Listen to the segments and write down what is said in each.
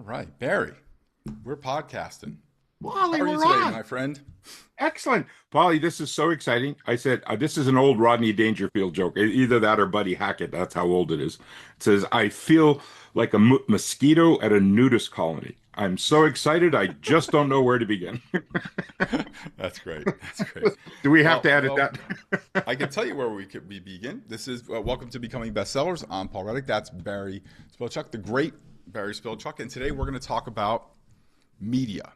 right, Barry, we're podcasting. How Wally, are you we're today, on. my friend? Excellent. Polly, this is so exciting. I said, this is an old Rodney Dangerfield joke. Either that or Buddy Hackett. That's how old it is. It says, I feel like a mosquito at a nudist colony. I'm so excited. I just don't know where to begin. That's great. That's great. Do we have Well, to edit well, that? I can tell you where we begin. This is welcome to Becoming Bestsellers. I'm Paul Reddick. That's Barry Spilchuk, the great Barry Spilchuk, and today we're going to talk about media,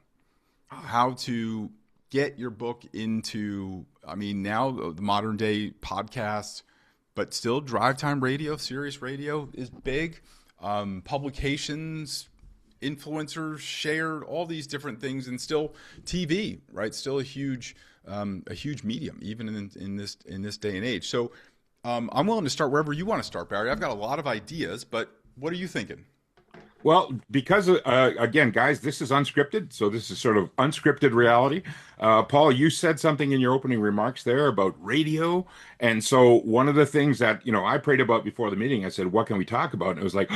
how to get your book into, now the modern day podcast, but still drive time radio, Sirius radio is big. Publications, influencers shared, all these different things, and still TV, right? Still a huge medium, even in this day and age. So I'm willing to start wherever you want to start, Barry. I've got a lot of ideas, but what are you thinking? Well, because again, guys, this is unscripted, so this is sort of unscripted reality. Paul, you said something in your opening remarks there about radio, and so one of the things that I prayed about before the meeting, I said, "What can we talk about?" And it was like,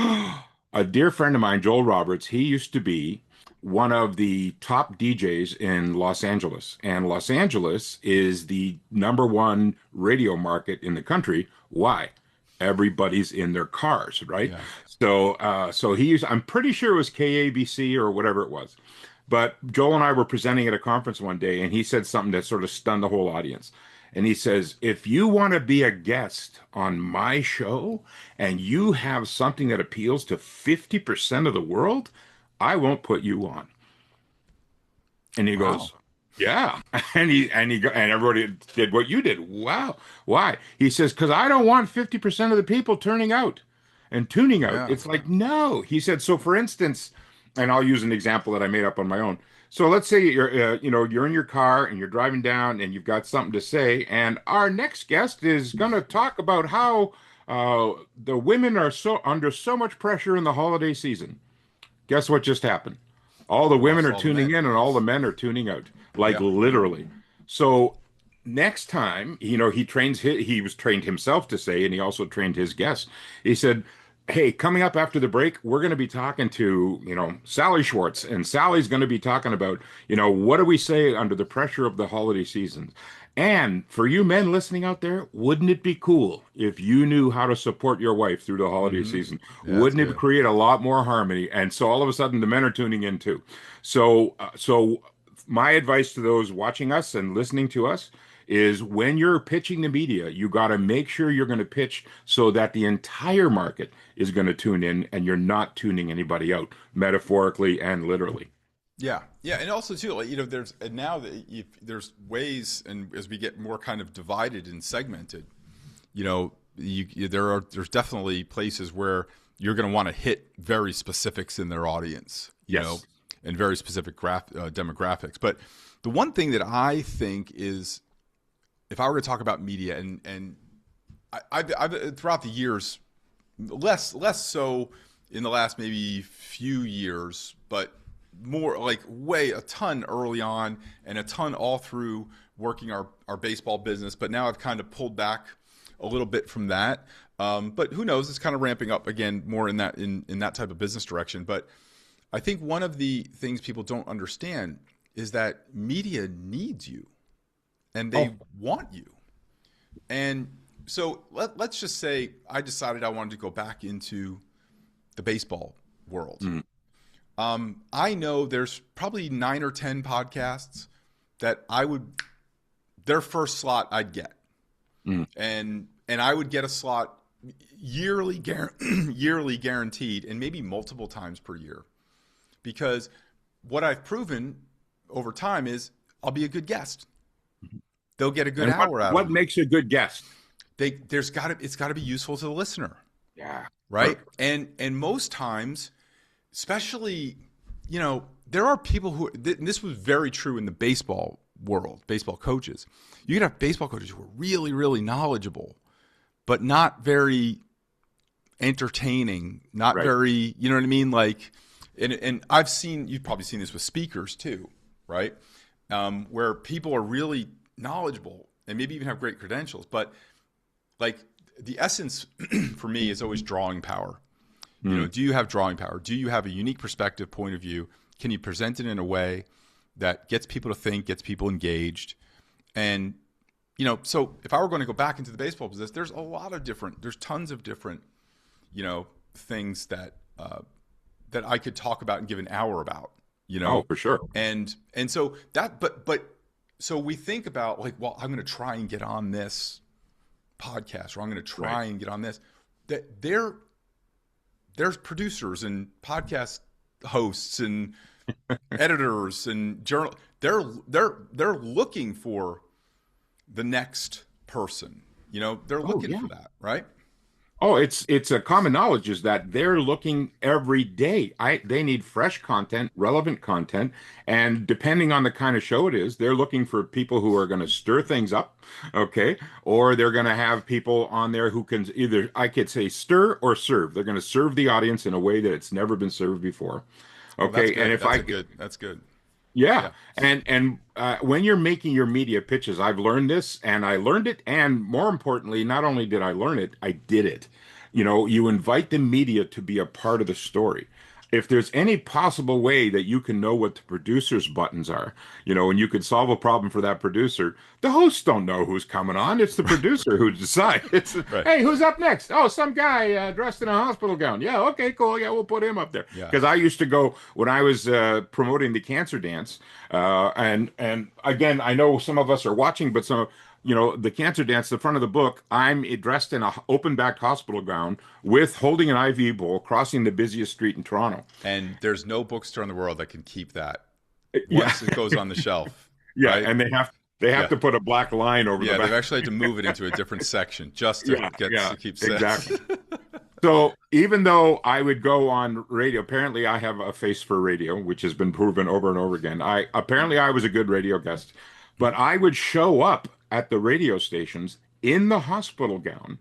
a dear friend of mine, Joel Roberts. He used to be one of the top DJs in Los Angeles, and Los Angeles is the number one radio market in the country. Why? Everybody's in their cars, right? Yeah. So he used, I'm pretty sure it was KABC or whatever it was. But Joel and I were presenting at a conference one day, and he said something that sort of stunned the whole audience. And he says, if you want to be a guest on my show and you have something that appeals to 50% of the world, I won't put you on. And he Wow. goes, yeah. And everybody did what you did. Wow. Why? He says, because I don't want 50% of the people turning out and tuning out. Yeah. It's like, no. He said, so for instance, and I'll use an example that I made up on my own. So let's say you're in your car and you're driving down and you've got something to say, and our next guest is going to talk about how the women are so under so much pressure in the holiday season. Guess what just happened? All the women Lost are all the tuning men. in and all the men are tuning out, like Yeah. literally. So next time, he was trained himself to say, and he also trained his guests. He said, hey, coming up after the break, we're going to be talking to, Sally Schwartz, and Sally's going to be talking about, what do we say under the pressure of the holiday season? And for you men listening out there, wouldn't it be cool if you knew how to support your wife through the holiday season? Yeah, that's Wouldn't it good. create a lot more harmony? And so all of a sudden, the men are tuning in too. So my advice to those watching us and listening to us is when you're pitching the media, you got to make sure you're going to pitch so that the entire market is going to tune in and you're not tuning anybody out, metaphorically and literally. Yeah, yeah, and also too, like, there's and now that there's ways, and as we get more kind of divided and segmented, there's definitely places where you're going to want to hit very specifics in their audience, Yes. and very specific demographics. But the one thing that I think is, if I were to talk about media, and I've throughout the years, less so in the last maybe few years, but more like a ton early on and a ton all through working our baseball business. But now I've kind of pulled back a little bit from that. But who knows? It's kind of ramping up again more in that type of business direction. But I think one of the things people don't understand is that media needs you and they want you. And so let's just say I decided I wanted to go back into the baseball world. Mm. I know there's probably 9 or 10 podcasts that their first slot I'd get. Mm. And I would get a slot yearly guaranteed, and maybe multiple times per year. Because what I've proven over time is I'll be a good guest. They'll get a good And hour out what of me. makes a good guest? It's got to be useful to the listener. Yeah. Right? And most times, especially, there are people who, and this was very true in the baseball world, baseball coaches. You can have baseball coaches who are really, really knowledgeable, but not very entertaining, not Right. very, you know what I mean? Like, and you've probably seen this with speakers too, right? Where people are really knowledgeable and maybe even have great credentials, but like the essence for me is always drawing power. You know, do you have drawing power? Do you have a unique perspective, point of view? Can you present it in a way that gets people to think, gets people engaged? And, you know, so if I were going to go back into the baseball business, there's tons of different, you know, things that that I could talk about and give an hour about, you know. Oh, for sure. And so that, but so we think about like, well, I'm going to try and get on this podcast, or I'm going to try and get on this. That there's producers and podcast hosts and editors and journal. They're looking for the next person. You know, they're looking for that, right? Oh, it's a common knowledge is that they're looking every day. They need fresh content, relevant content, and depending on the kind of show it is, they're looking for people who are going to stir things up, okay? Or they're going to have people on there who can either, I could say, stir or serve. They're going to serve the audience in a way that it's never been served before, okay? Well, and if that's good. Yeah. And when you're making your media pitches, I've learned this, and I learned it. And more importantly, not only did I learn it, I did it. You know, you invite the media to be a part of the story. If there's any possible way that you can know what the producer's buttons are, you know, and you could solve a problem for that producer, the hosts don't know who's coming on. It's the producer who decides. It's, hey, who's up next? Oh, some guy dressed in a hospital gown. Yeah, okay, cool. Yeah, we'll put him up there. Because I used to go, when I was promoting the cancer dance, and again, I know some of us are watching, but some, you know, the cancer dance, the front of the book, I'm dressed in a open-backed hospital gown with holding an IV bowl, crossing the busiest street in Toronto. And there's no bookstore in the world that can keep that once it goes on the shelf. Yeah, right? And they have to put a black line over the back. Yeah, they've actually had to move it into a different section just to to keep set. Exactly. So even though I would go on radio, apparently I have a face for radio, which has been proven over and over again. I was a good radio guest, but I would show up at the radio stations in the hospital gown,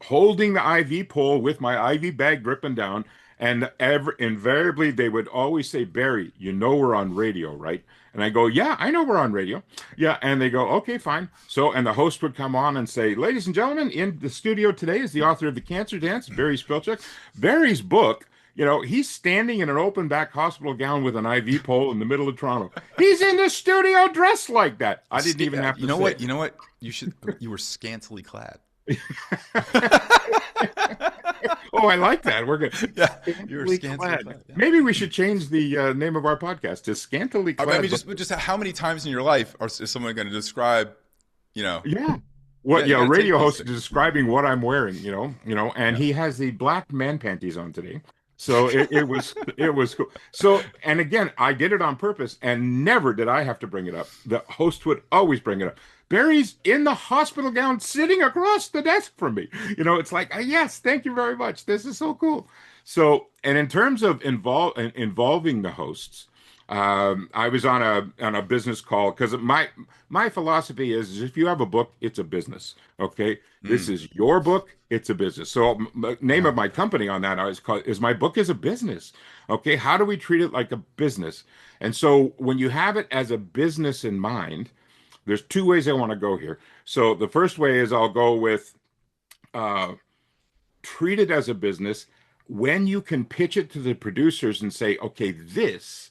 holding the IV pole with my IV bag dripping down, and invariably they would always say, Barry, you know we're on radio, right? And I go, yeah, I know we're on radio. Yeah, and they go, okay, fine. So, and the host would come on and say, ladies and gentlemen, in the studio today is the author of The Cancer Dance, Barry Spilchuk. Barry's book, you know, he's standing in an open back hospital gown with an IV pole in the middle of Toronto. He's in the studio dressed like that. I didn't even have to You know what? You were scantily clad. Oh, I like that. We're good. Yeah, you were scantily clad. Yeah. Maybe we should change the name of our podcast to Scantily Clad. I mean, just how many times in your life is someone going to describe, you know? Yeah. What? Yeah, radio host is describing what I'm wearing. You know, and he has the black man panties on today. So it was cool. So, and again, I did it on purpose, and never did I have to bring it up. The host would always bring it up. Barry's in the hospital gown sitting across the desk from me. You know, it's like, yes, thank you very much. This is so cool. So, and in terms of involving the hosts, I was on a business call because my philosophy is if you have a book, it's a business. Okay, this is your book, it's a business. So name of my company on that is my book is a business. Okay, how do we treat it like a business? And so when you have it as a business in mind, there's two ways I want to go here. So the first way is I'll go with treat it as a business when you can pitch it to the producers and say, okay, this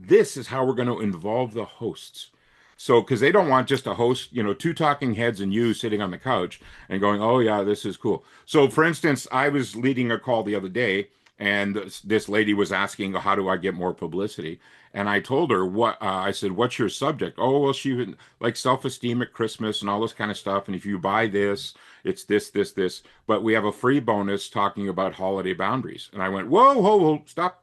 is how we're going to involve the hosts. So, because they don't want just a host, you know, two talking heads and you sitting on the couch and going, oh, yeah, this is cool. So, for instance, I was leading a call the other day, and this lady was asking, how do I get more publicity? And I told her, I said, what's your subject? Oh, well, she would like self-esteem at Christmas and all this kind of stuff. And if you buy this, it's this. But we have a free bonus talking about holiday boundaries. And I went, whoa, stop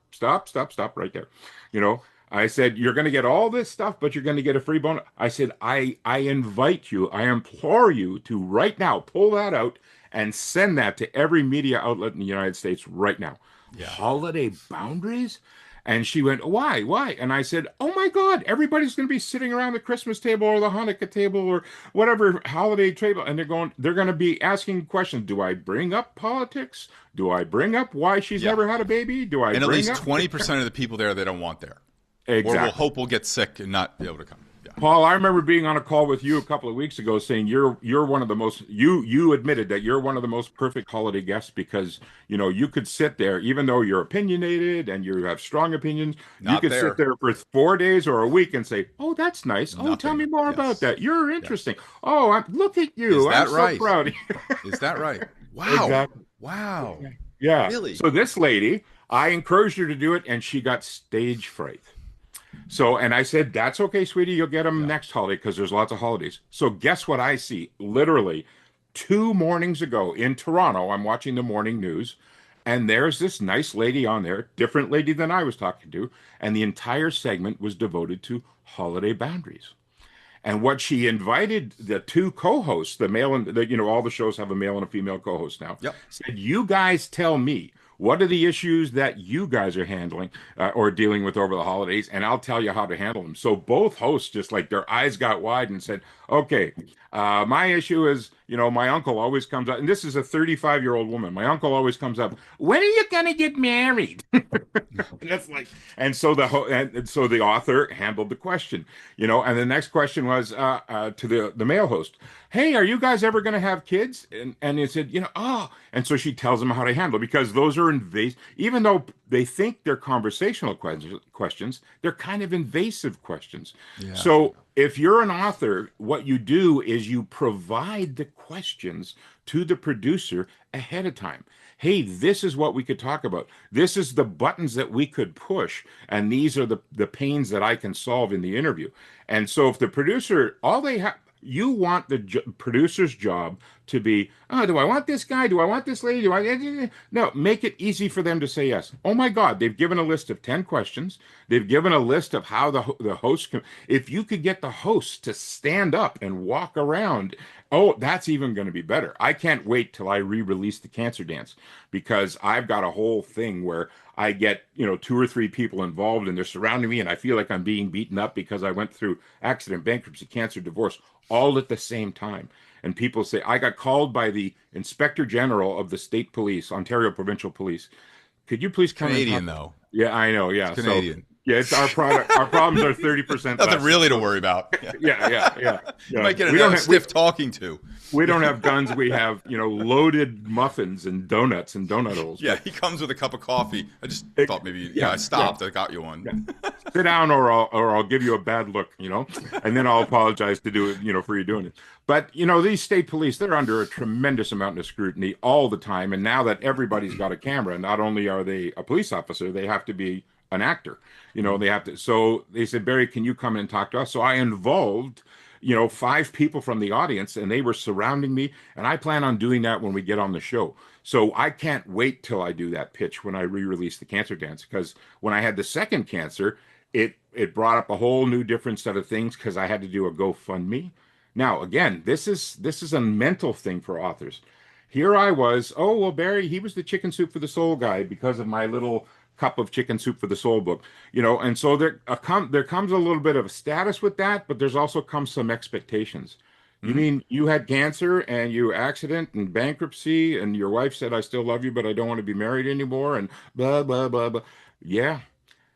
right there. You know, I said, you're going to get all this stuff, but you're going to get a free bonus. I said, I invite you, I implore you to right now pull that out and send that to every media outlet in the United States right now. Yeah. Holiday boundaries? And she went, why? And I said, oh my God, everybody's going to be sitting around the Christmas table or the Hanukkah table or whatever holiday table. And they're going to be asking questions. Do I bring up politics? Do I bring up why she's never had a baby? Do I? And at least 20% of the people there, they don't want there. Exactly. Or we'll hope we'll get sick and not be able to come. Paul, I remember being on a call with you a couple of weeks ago saying you're one of the most you admitted that you're one of the most perfect holiday guests because you could sit there even though you're opinionated and you have strong opinions, you Not could sit there. there for 4 days or a week and say, "Oh, that's nice. Oh, tell me Nothing. more about Yes. that. You're Yes. interesting. Oh, look at Is you. I'm that so right? proud of you." Is that right? Wow. Exactly. Wow. Yeah. Really? So this lady, I encouraged her to do it and she got stage fright. So, and I said, that's okay, sweetie. You'll get them Yeah. next holiday because there's lots of holidays. So, guess what I see? Literally 2 mornings ago in Toronto, I'm watching the morning news, and there's this nice lady on there, different lady than I was talking to, and the entire segment was devoted to holiday boundaries. And what she invited the two co-hosts, the male and all the shows have a male and a female co-host now, Yep. said, "You guys tell me what are the issues that you guys are handling or dealing with over the holidays, and I'll tell you how to handle them." So both hosts just like their eyes got wide and said, "Okay, my issue is, my uncle always comes up, and this is a 35-year-old woman. My uncle always comes up. When are you gonna get married?" And that's like, and so the author handled the question, and the next question was to the male host, "Hey, are you guys ever going to have kids?" And he said, and so she tells them how to handle it because those are invasive, even though they think they're conversational questions, they're kind of invasive questions. Yeah. So if you're an author, what you do is you provide the questions to the producer ahead of time. Hey, this is what we could talk about. This is the buttons that we could push, and these are the pains that I can solve in the interview. And so if the producer, all they have, you want the producer's job to be, oh, do I want this guy? Do I want this lady? Do I? No, make it easy for them to say yes. Oh my God, they've given a list of 10 questions. They've given a list of how the host can, if you could get the host to stand up and walk around, oh, that's even going to be better. I can't wait till I re-release the Cancer Dance because I've got a whole thing where I get, two or three people involved and they're surrounding me and I feel like I'm being beaten up because I went through accident, bankruptcy, cancer, divorce all at the same time. And people say, I got called by the Inspector General of the State Police, Ontario Provincial Police. Could you please come and talk? Canadian though. Yeah, I know. It's Yeah. So Canadian. yeah, it's our product. Our problems are 30% Nothing less. really to worry about. Yeah. Yeah. You might get We don't a have, stiff talking to. we don't have guns. We have, loaded muffins and donuts and donut holes. Yeah, he comes with a cup of coffee. I just thought maybe, I stopped. I got you one. Yeah. Sit down or I'll give you a bad look, and then I'll apologize to do it, for you doing it. But, these state police, they're under a tremendous amount of scrutiny all the time. And now that everybody's got a camera, not only are they a police officer, they have to be an actor. They have to. So they said, Barry, can you come in and talk to us? So I involved, 5 people from the audience and they were surrounding me. And I plan on doing that when we get on the show. So I can't wait till I do that pitch when I re-release the Cancer Dance, because when I had the second cancer, it brought up a whole new different set of things because I had to do a GoFundMe. Now, again, this is a mental thing for authors. Here I was, oh, well, Barry, he was the chicken soup for the soul guy because of my little cup of chicken soup for the soul book, and so there comes a little bit of status with that, but there's also comes some expectations. You Mhm. mean you had cancer and you accident and bankruptcy and your wife said, I still love you, but I don't want to be married anymore and blah, blah, blah, blah. Yeah.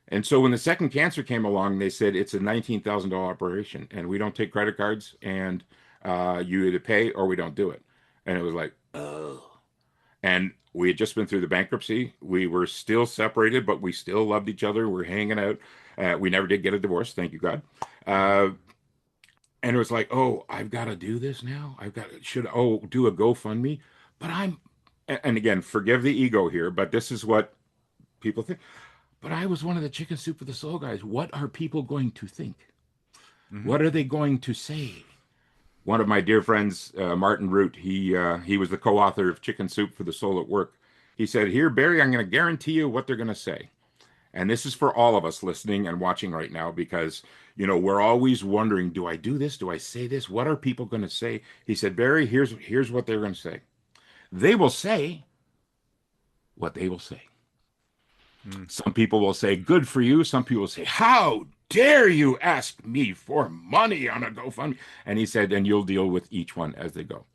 And so when the second cancer came along, they said it's a $19,000 operation and we don't take credit cards and you either pay or we don't do it. And it was like, oh. And we had just been through the bankruptcy. We were still separated, but we still loved each other. We're hanging out. We never did get a divorce, thank you, God. And it was like, oh, I've got to do this now. Do a GoFundMe. But and again, forgive the ego here, but this is what people think. But I was one of the chicken soup for the soul guys. What are people going to think? Mhm. What are they going to say? One of my dear friends, Martin Root, he was the co-author of Chicken Soup for the Soul at Work. He said, here, Barry, I'm going to guarantee you what they're going to say. And this is for all of us listening and watching right now, because, we're always wondering, do I do this? Do I say this? What are people going to say? He said, Barry, here's what they're going to say. They will say what they will say. Mm. Some people will say, good for you. Some people will say, how dare you ask me for money on a GoFundMe? And he said, and you'll deal with each one as they go.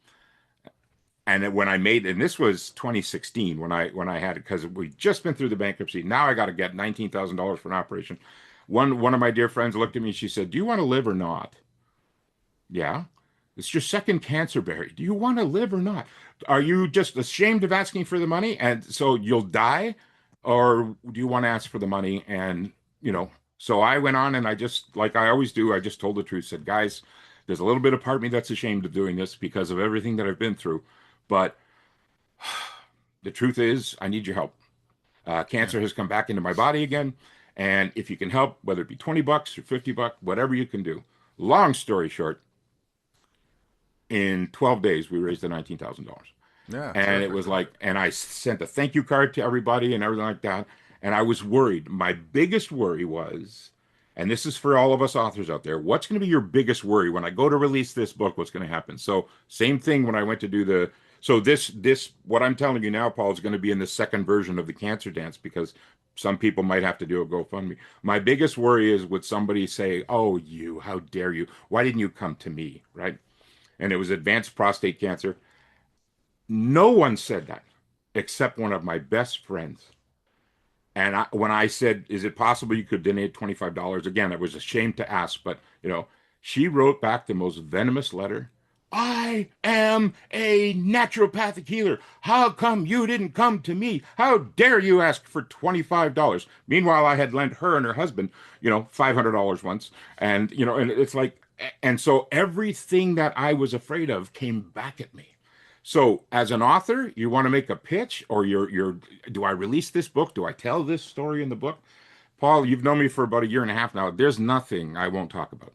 And when I made, and this was 2016 when I had it, because we just been through the bankruptcy. Now I got to get $19,000 for an operation. One of my dear friends looked at me. She said, "Do you want to live or not?" Yeah. It's your second cancer, Barry. Do you want to live or not? Are you just ashamed of asking for the money and so you'll die? Or do you want to ask for the money? And, so I went on and I just, like I always do, I just told the truth, said, guys, there's a little bit of part of me that's ashamed of doing this because of everything that I've been through. But the truth is, I need your help. Yeah. Cancer has come back into my body again. And if you can help, whether it be $20 or $50, whatever you can do. Long story short, in 12 days, we raised the $19,000. Yeah. And it Terrific. was like, and I sent a thank you card to everybody and everything like that. And I was worried. My biggest worry was, and this is for all of us authors out there, what's going to be your biggest worry when I go to release this book? What's going to happen? So, same thing when I went to do what I'm telling you now, Paul, is going to be in the second version of the cancer dance because some people might have to do a GoFundMe. My biggest worry is would somebody say, "Oh, how dare you? Why didn't you come to me?" Right? And it was advanced prostate cancer. No one said that except one of my best friends. And when I said, "Is it possible you could donate $25?" Again, I was ashamed to ask, but she wrote back the most venomous letter. "I am a naturopathic healer. How come you didn't come to me? How dare you ask for $25?" Meanwhile, I had lent her and her husband, $500 once. And it's like, and so everything that I was afraid of came back at me. So as an author, you want to make a pitch or do I release this book? Do I tell this story in the book? Paul, you've known me for about a year and a half now. There's nothing I won't talk about.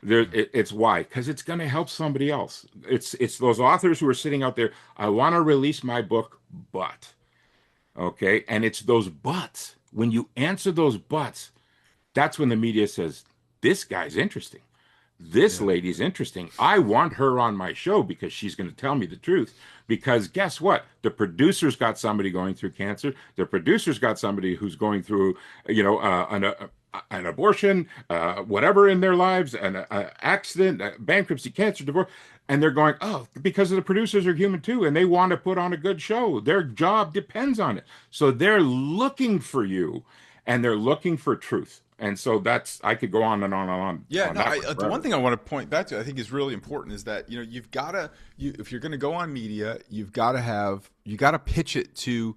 It's why, because it's going to help somebody else. It's those authors who are sitting out there. I want to release my book, but okay. And it's those buts. When you answer those buts, that's when the media says, this guy's interesting. This Yeah. lady's interesting. I want her on my show because she's going to tell me the truth. Because guess what? The producer's got somebody going through cancer. The producer's got somebody who's going through, an abortion, whatever in their lives, an accident, bankruptcy, cancer, divorce. And they're going, oh, because the producers are human too, and they want to put on a good show. Their job depends on it. So they're looking for you, and they're looking for truth. And so I could go on and on and on. Yeah, On no. that The one thing I want to point back to, I think, is really important, is that you've got to, if you're going to go on media, you got to pitch it to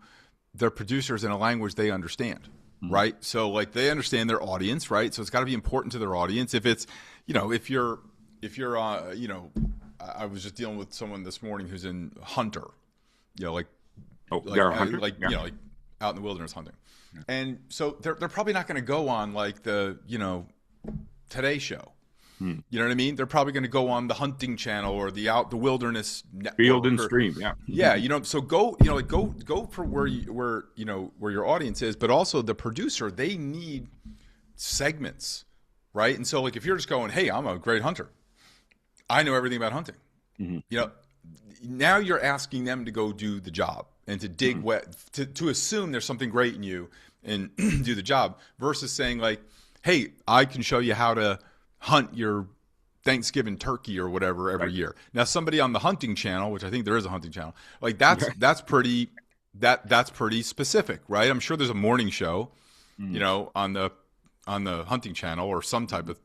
their producers in a language they understand, right? So like they understand their audience, right? So it's got to be important to their audience. If it's, if you're, I was just dealing with someone this morning who's in hunter, like they're a hunter? like out in the wilderness hunting. And so they're probably not going to go on like the, Today Show. You know what I mean? They're probably going to go on the hunting channel or the wilderness network, Field and Stream. Yeah. Yeah. So go for where your audience is, but also the producer, they need segments, right? And so like, if you're just going, hey, I'm a great hunter, I know everything about hunting, now you're asking them to go do the job and to dig to assume there's something great in you and do the job, versus saying like, hey, I can show you how to hunt your Thanksgiving turkey or whatever every year. Now somebody on the hunting channel, which I think there is a hunting channel, like that's pretty specific, right? I'm sure there's a morning show, on the hunting channel or some type of,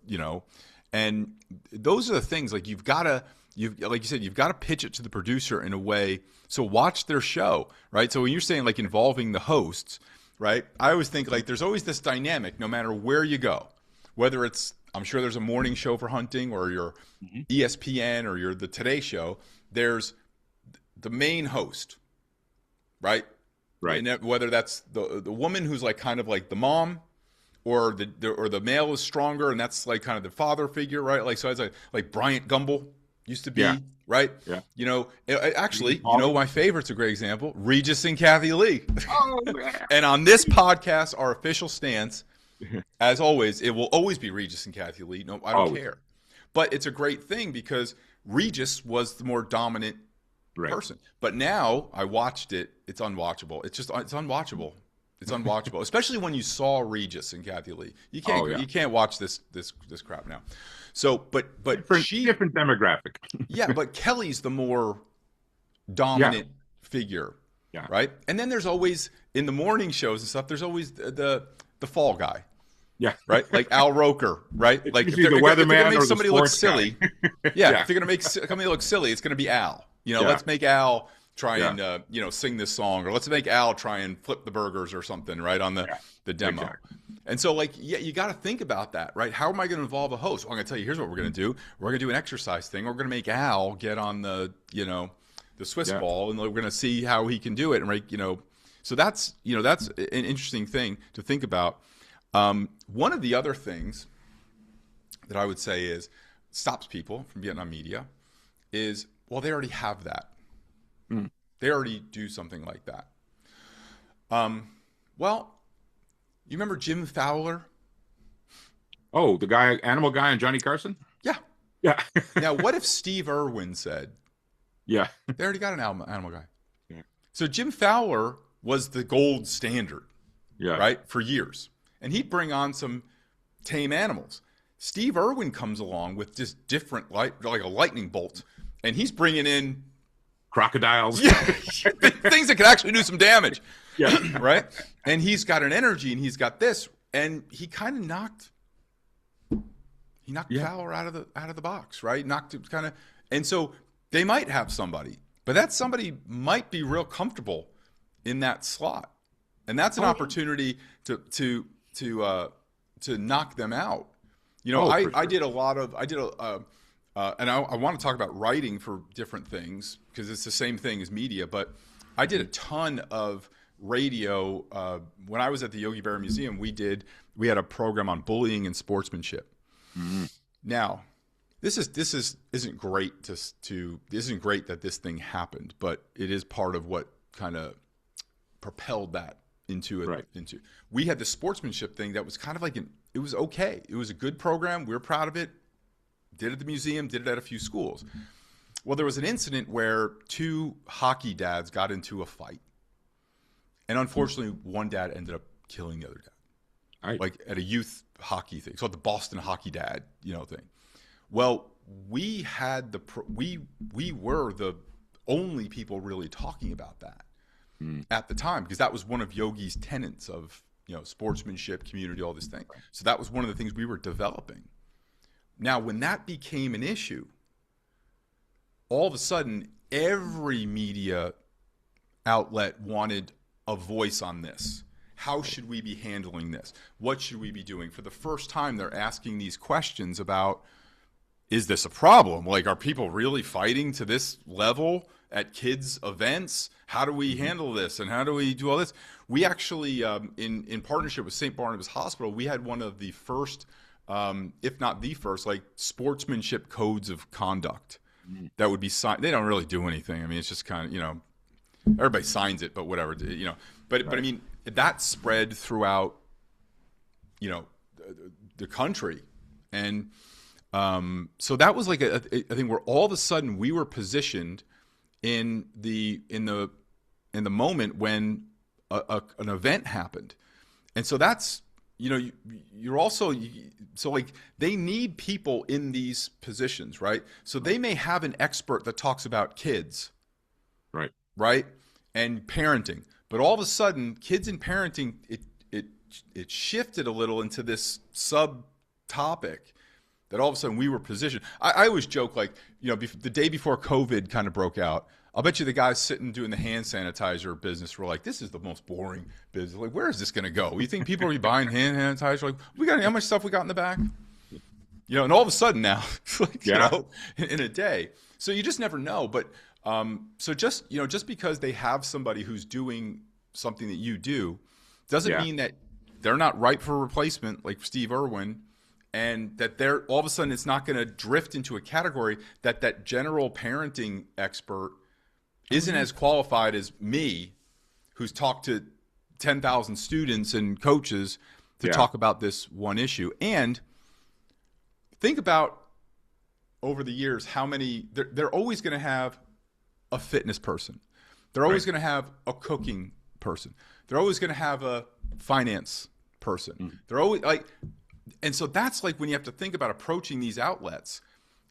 and those are the things like like you said, you've got to pitch it to the producer in a way. So watch their show, right? So when you're saying like involving the hosts, right? I always think like there's always this dynamic no matter where you go, whether it's, I'm sure there's a morning show for hunting or your ESPN or the Today Show, there's the main host, right? Right. And whether that's the woman who's like kind of like the mom, or the male is stronger and that's like kind of the father figure, right? Like, so it's like Bryant Gumbel used to be, right? Yeah. Actually, my favorite's a great example, Regis and Kathy Lee. Oh, yeah. And on this podcast, our official stance, as always, it will always be Regis and Kathy Lee. No, I don't care. But it's a great thing because Regis was the more dominant person. But now I watched it. It's unwatchable. It's unwatchable. It's unwatchable, especially when you saw Regis and Kathy Lee. You can't watch this crap now. So, but different demographic. Yeah, but Kelly's the more dominant figure, right? And then there's always in the morning shows and stuff. There's always the fall guy, Yeah. right? Like Al Roker, right? It's Like usually the if they're gonna weatherman make or the somebody look sports silly, guy. yeah, Yeah. if they're gonna make somebody look silly, it's gonna be Al. Yeah. Let's make Al try Yeah. and sing this song, or let's make Al try and flip the burgers or something, right, on Yeah. the demo. Exactly. And so, like, yeah, you got to think about that, right? How am I going to involve a host? Well, I'm going to tell you, here's what we're going to do. We're going to do an exercise thing. We're going to make Al get on the Swiss Yeah. ball, and we're going to see how he can do it. And so that's an interesting thing to think about. One of the other things that I would say stops people from getting on media is, well, they already have that. Mm. They already do something like that. Well, you remember Jim Fowler? Oh, the guy, animal guy, on Johnny Carson. Yeah. Yeah. Now, what if Steve Irwin said, Yeah. they already got an animal guy? Yeah. So Jim Fowler was the gold standard, Yeah. right, for years. And he'd bring on some tame animals. Steve Irwin comes along with just different, like a lightning bolt, and he's bringing in Crocodiles. things that can actually do some damage. Yeah. Right? And he's got an energy, and he's got this, and he kind of knocked Fowler out of the box, right? Knocked it kind of, and so they might have somebody, but that somebody might be real comfortable in that slot, and that's an opportunity to knock them out. I did a lot of and I want to talk about writing for different things because it's the same thing as media, but I did a ton of radio when I was at the Yogi Berra Museum. We had a program on bullying and sportsmanship. Mm-hmm. Now, this isn't great isn't great that this thing happened, but it is part of what kind of propelled that into it. Right. We had the sportsmanship thing that was kind of like it was okay. It was a good program. We were proud of it. Did it at the museum. Did it at a few schools. Well, there was an incident where two hockey dads got into a fight. And unfortunately, one dad ended up killing the other dad. Right. Like at a youth hockey thing. It's called the Boston Hockey Dad, thing. Well, we had we were the only people really talking about that at the time, because that was one of Yogi's tenets of, sportsmanship, community, all this thing. So that was one of the things we were developing. Now, when that became an issue, all of a sudden, every media outlet wanted a voice on this. How should we be handling this? What should we be doing? For the first time, they're asking these questions about, is this a problem? Like, are people really fighting to this level at kids' events? How do we handle this? And how do we do all this? We actually, in partnership with St. Barnabas Hospital, we had one of the first, if not the first, like sportsmanship codes of conduct that would be signed. They don't really do anything. I mean, it's just kind of, everybody signs it, but whatever, But I mean, that spread throughout, the country, and so that was like a thing where all of a sudden we were positioned in the moment when an event happened, and so that's you're also so like they need people in these positions, right? So they may have an expert that talks about kids, right, and parenting. But all of a sudden, kids and parenting, it shifted a little into this subtopic that all of a sudden we were positioned. I always joke, like, the day before COVID kind of broke out, I'll bet you the guys sitting doing the hand sanitizer business were like, this is the most boring business. Like, where is this going to go? You think people are buying hand sanitizer? Like, we got how much stuff we got in the back? And all of a sudden now, like, in a day. So you just never know. But so just because they have somebody who's doing something that you do doesn't mean that they're not ripe for replacement, like Steve Irwin, and that they're all of a sudden it's not going to drift into a category that general parenting expert isn't as qualified as me, who's talked to 10,000 students and coaches to talk about this one issue. And think about over the years how many they're always going to have a fitness person. They're always going to have a cooking person. They're always going to have a finance person. They're always like, and so that's like when you have to think about approaching these outlets.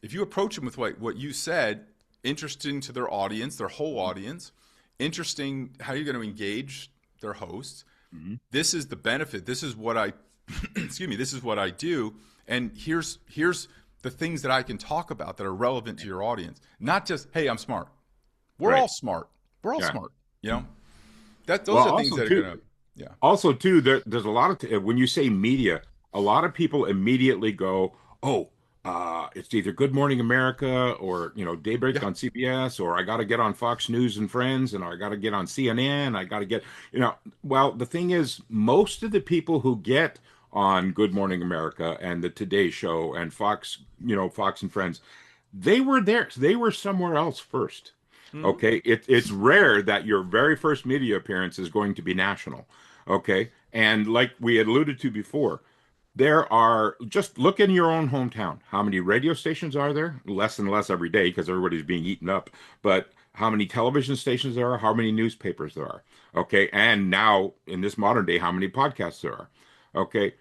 If you approach them with what you said, interesting to their audience, their whole audience, interesting how you're going to engage their hosts. This is the benefit. This is what I excuse me, this is what I do, and here's the things that I can talk about that are relevant to your audience. Not just, hey, I'm smart. We're Right. all smart. We're all Yeah. smart. You know, that Well, those are things also that are too, gonna, yeah, there's a lot of when you say media, a lot of people immediately go, "Oh, it's either Good Morning America or Daybreak yeah. on CBS, or I got to get on Fox News and Friends, and I got to get on CNN. I got to get Well, the thing is, most of the people who get on Good Morning America and the Today Show and Fox, Fox and Friends, they were there. They were somewhere else first. Hmm. Okay. It's rare that your very first media appearance is going to be national. Okay. And like we had alluded to before, there are, just look in your own hometown. How many radio stations are there? Less and less every day because everybody's being eaten up. But how many television stations there are? How many newspapers there are? Okay. And now in this modern day, how many podcasts there are? Okay.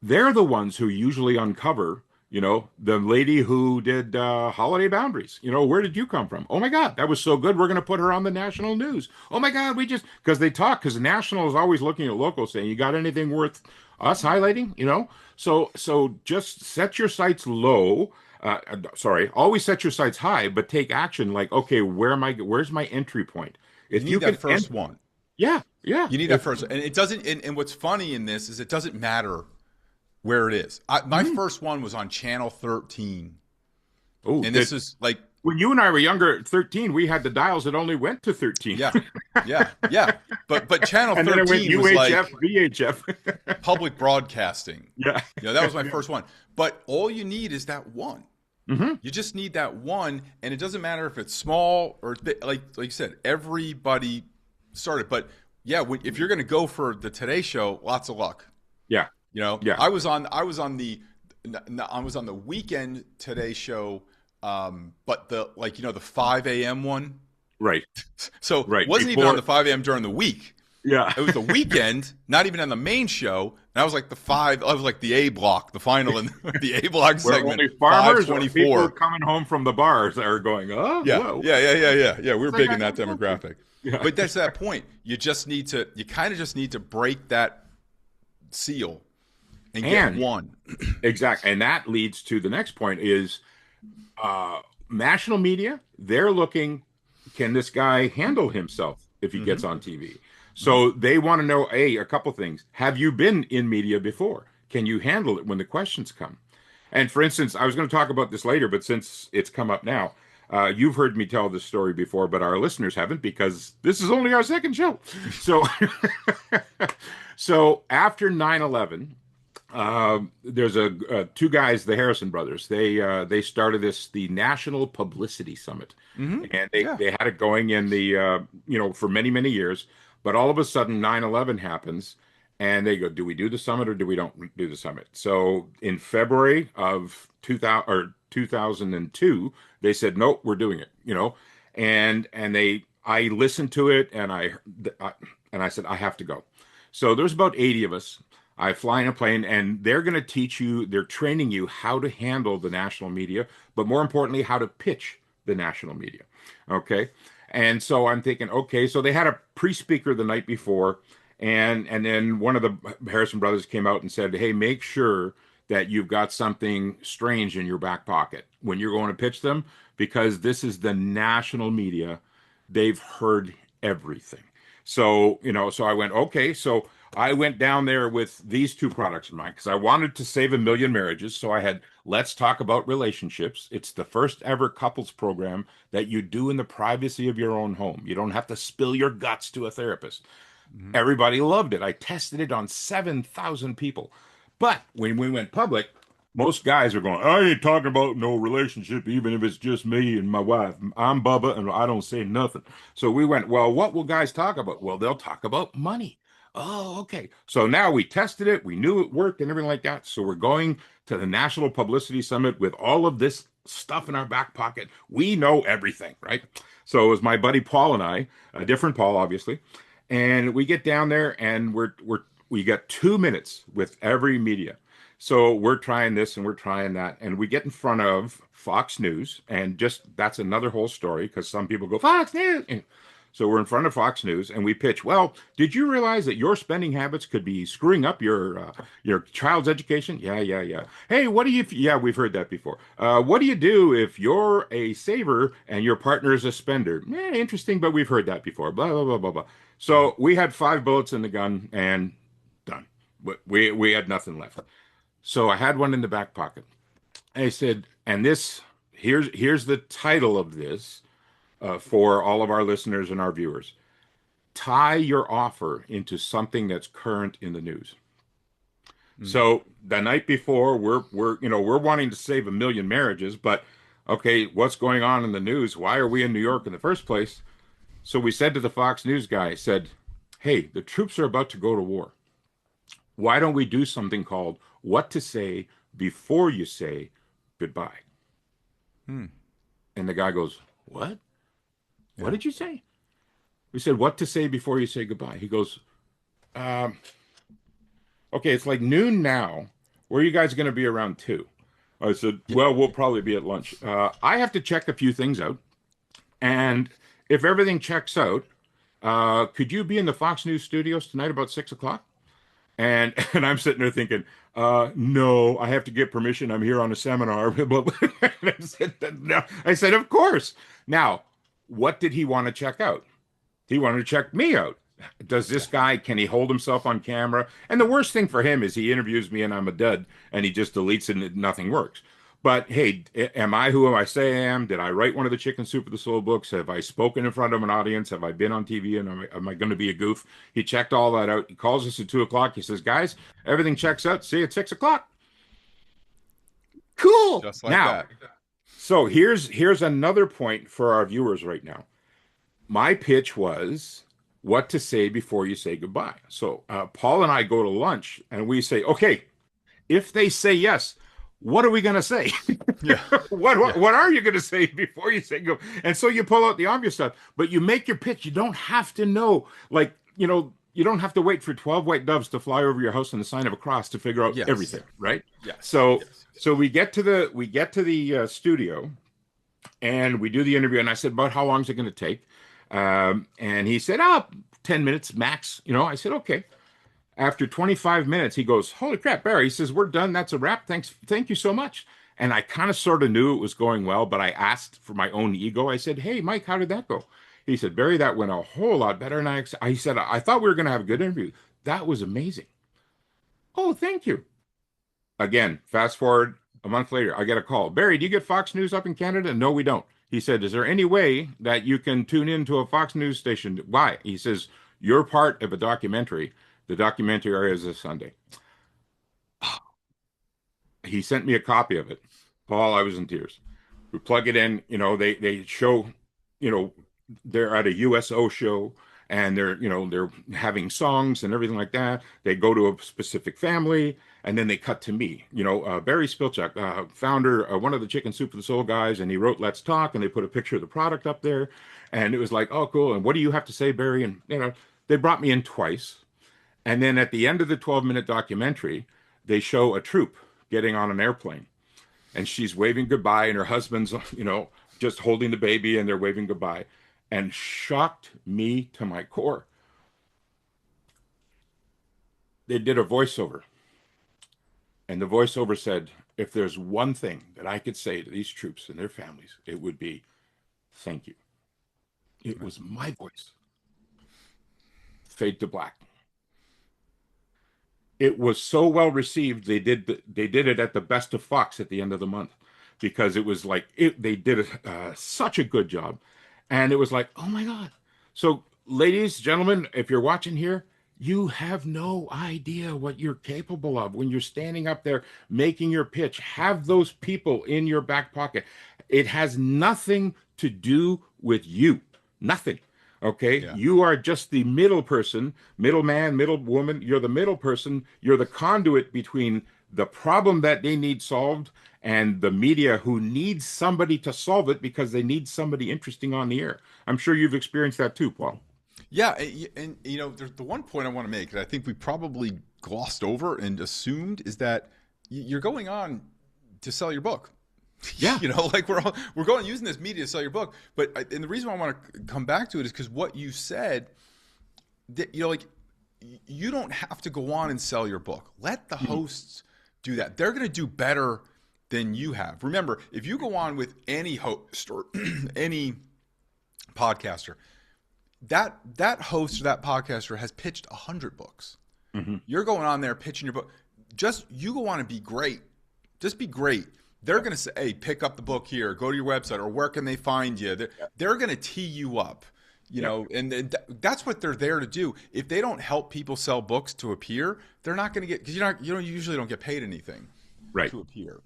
They're the ones who usually uncover, the lady who did Holiday Boundaries. Where did you come from? Oh my God, that was so good. We're going to put her on the national news. Oh my God, because they talk, because the national is always looking at local saying, you got anything worth us highlighting? So just set your sights low. Sorry, always set your sights high, but take action. Like, okay, where's my entry point? You If need you that can, first one. yeah, yeah. You need that If first, and it doesn't. And what's funny in this is it doesn't matter where it is. My Mhm. first one was on Channel 13, Oh, and this is like, when you and I were younger at 13, we had the dials that only went to 13. yeah, yeah, yeah. But Channel And then it went 13 was UHF, like VHF. public broadcasting. Yeah. That was my first one. But all you need is that one. Hmm. You just need that one, and it doesn't matter if it's small or big. Like you said, everybody started. But yeah, if you're going to go for the Today Show, lots of luck. Yeah. Yeah. I was on the weekend Today Show, but the 5 a.m. one. Right. So it Right. wasn't even on the 5 a.m. during the week. Yeah. It was the weekend, not even on the main show. And I was like I was like the A block, the final in the A block Where segment, only farmers or people 524. coming home from the bars are going, oh, Yeah, whoa. yeah, yeah, yeah, yeah, yeah. We're What's that big guy in that talking about? demographic. Yeah. But that's that point. You kind of just need to break that seal and get And one. exactly. And that leads to the next point is national media. They're looking, can this guy handle himself if he gets Mm-hmm. on TV? Mm-hmm. So they want to know, a couple things. Have you been in media before? Can you handle it when the questions come? And for instance, I was going to talk about this later, but since it's come up now, you've heard me tell this story before, but our listeners haven't because this is only our second show. So, so after 9/11, there's two guys, the Harrison brothers. They started the National Publicity Summit, Mm-hmm. and Yeah. they had it going in the for many years. But all of a sudden, 9/11 happens, and they go, "Do we do the summit or do we don't do the summit?" So in February of 2002, they said, "Nope, we're doing it." And I listened to it, and I said, "I have to go." So there's about 80 of us. I fly in a plane, and they're going to they're training you how to handle the national media, but more importantly, how to pitch the national media. Okay. And so I'm thinking, okay, so they had a pre-speaker the night before, and then one of the Harrison brothers came out and said, "Hey, make sure that you've got something strange in your back pocket when you're going to pitch them, because this is the national media. They've heard everything." So I went, okay. So I went down there with these two products in mind because I wanted to save a million marriages. So I had Let's Talk About Relationships. It's the first ever couples program that you do in the privacy of your own home. You don't have to spill your guts to a therapist. Mm-hmm. Everybody loved it. I tested it on 7,000 people. But when we went public, most guys are going, "I ain't talking about no relationship, even if it's just me and my wife. I'm Bubba, and I don't say nothing." So we went, well, what will guys talk about? Well, they'll talk about money. Oh, okay. So now we tested it. We knew it worked and everything like that. So we're going to the National Publicity Summit with all of this stuff in our back pocket. We know everything, right? So it was my buddy Paul and I, a different Paul, obviously. And we get down there, and we got 2 minutes with every media. So we're trying this and we're trying that, and we get in front of Fox News, and just that's another whole story because some people go Fox News. So we're in front of Fox News and we pitch, well, did you realize that your spending habits could be screwing up your child's education? Yeah, yeah, yeah. Hey, what do you, yeah, we've heard that before. What do you do if you're a saver and your partner is a spender? Yeah, interesting, but we've heard that before. Blah, blah, blah, blah, blah. So we had 5 bullets in the gun and done. We had nothing left. So I had one in the back pocket. I said, and this, here's the title of this for all of our listeners and our viewers. Tie your offer into something that's current in the news. So the night before, we're wanting to save 1 million marriages, but okay, what's going on in the news? Why are we in New York in the first place? So we said to the Fox News guy, said, hey, the troops are about to go to war. Why don't we do something called what to say before you say goodbye? And the guy goes, what? What did you say? We said, what to say before you say goodbye? He goes, okay, it's like noon now. Where are you guys going to be around 2? I said, well, we'll probably be at lunch. I have to check a few things out. And if everything checks out, could you be in the Fox News studios tonight about 6 o'clock? And I'm sitting there thinking, no, I have to get permission. I'm here on a seminar. I said, no. I said, of course. Now, what did he want to check out? He wanted to check me out. Does this guy, can he hold himself on camera? And the worst thing for him is he interviews me and I'm a dud and he just deletes it and nothing works. But hey, am I who I say I am? Did I write one of the Chicken Soup of the Soul books? Have I spoken in front of an audience? Have I been on TV? And am I going to be a goof? He checked all that out. He calls us at 2 o'clock. He says, guys, everything checks out. See you at 6 o'clock. Cool. Just like now, that. so here's another point for our viewers right now. My pitch was what to say before you say goodbye. So Paul and I go to lunch and we say, okay, if they say yes, what are we going to say? Yeah. What are you going to say before you say go? And so you pull out the obvious stuff, but you make your pitch. You don't have to know, like, you don't have to wait for 12 white doves to fly over your house and the sign of a cross to figure out everything, right? Yes. So we get to the studio and we do the interview. And I said, about how long is it going to take? And he said, 10 minutes max. I said, okay. After 25 minutes, he goes, holy crap, Barry. He says, we're done. That's a wrap. Thank you so much. And I kind of sort of knew it was going well, but I asked for my own ego. I said, hey, Mike, how did that go? He said, Barry, that went a whole lot better. And I said, I thought we were going to have a good interview. That was amazing. Oh, thank you. Again, fast forward a month later, I get a call. Barry, do you get Fox News up in Canada? No, we don't. He said, is there any way that you can tune into a Fox News station? Why? He says, you're part of a documentary. The documentary airs this Sunday. He sent me a copy of it. Paul, I was in tears. We plug it in. They show, they're at a USO show and they're having songs and everything like that. They go to a specific family and then they cut to me. Barry Spilchuk, founder, one of the Chicken Soup for the Soul guys, and he wrote Let's Talk, and they put a picture of the product up there. And it was like, oh, cool. And what do you have to say, Barry? And, they brought me in twice. And then at the end of the 12-minute documentary, they show a troop getting on an airplane. And she's waving goodbye, and her husband's, just holding the baby, and they're waving goodbye. And shocked me to my core. They did a voiceover. And the voiceover said, if there's one thing that I could say to these troops and their families, it would be, thank you. It was my voice. Fade to black. It was so well received. They did it at the Best of Fox at the end of the month because it was like they did such a good job, and it was like, oh my God. So, ladies, gentlemen, if you're watching here, you have no idea what you're capable of when you're standing up there making your pitch. Have those people in your back pocket. It has nothing to do with you. Nothing. Okay. Yeah. You are just the middle person, middleman, middle woman. You're the middle person. You're the conduit between the problem that they need solved and the media who needs somebody to solve it because they need somebody interesting on the air. I'm sure you've experienced that too, Paul. Yeah. And there's the one point I want to make that I think we probably glossed over and assumed is that you're going on to sell your book. Yeah. Like we're going using this media to sell your book. And the reason why I want to come back to it is because what you said, that, like you don't have to go on and sell your book. Let the hosts do that. They're going to do better than you have. Remember, if you go on with any host or any podcaster, that host or that podcaster has pitched 100 books. You're going on there pitching your book. Just you go on and be great. Just be great. They're going to say, hey, pick up the book here, go to your website, or where can they find you? They're going to tee you up, and that's what they're there to do. If they don't help people sell books to appear, they're not going to get, because you usually don't get paid anything to appear,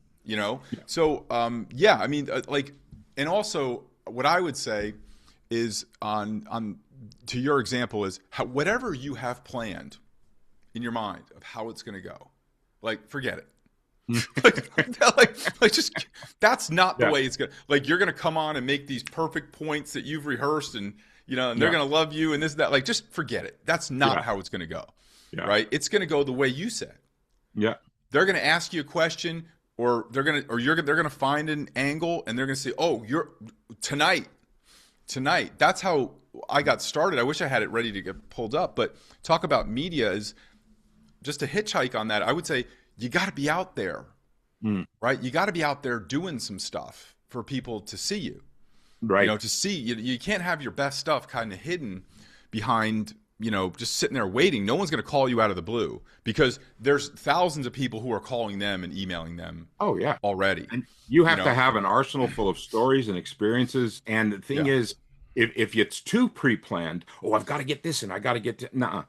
So, I mean, and also what I would say is on to your example is whatever you have planned in your mind of how it's going to go, forget it. Just that's not the way it's gonna. You're gonna come on and make these perfect points that you've rehearsed, and and they're gonna love you, and this and that. Just forget it. That's not how it's gonna go. Right? It's gonna go the way you said. Yeah. They're gonna ask you a question, or they're gonna find an angle, and they're gonna say, "Oh, you're tonight." That's how I got started. I wish I had it ready to get pulled up, but talk about media is just a hitchhike on that. I would say, you got to be out there, right? You got to be out there doing some stuff for people to see you, right? To see you can't have your best stuff kind of hidden behind, just sitting there waiting. No one's going to call you out of the blue, because there's thousands of people who are calling them and emailing them. Oh yeah, already. And you have to have an arsenal full of stories and experiences. And the thing is, if it's too pre-planned, I've got to get this and I got to get to, nah.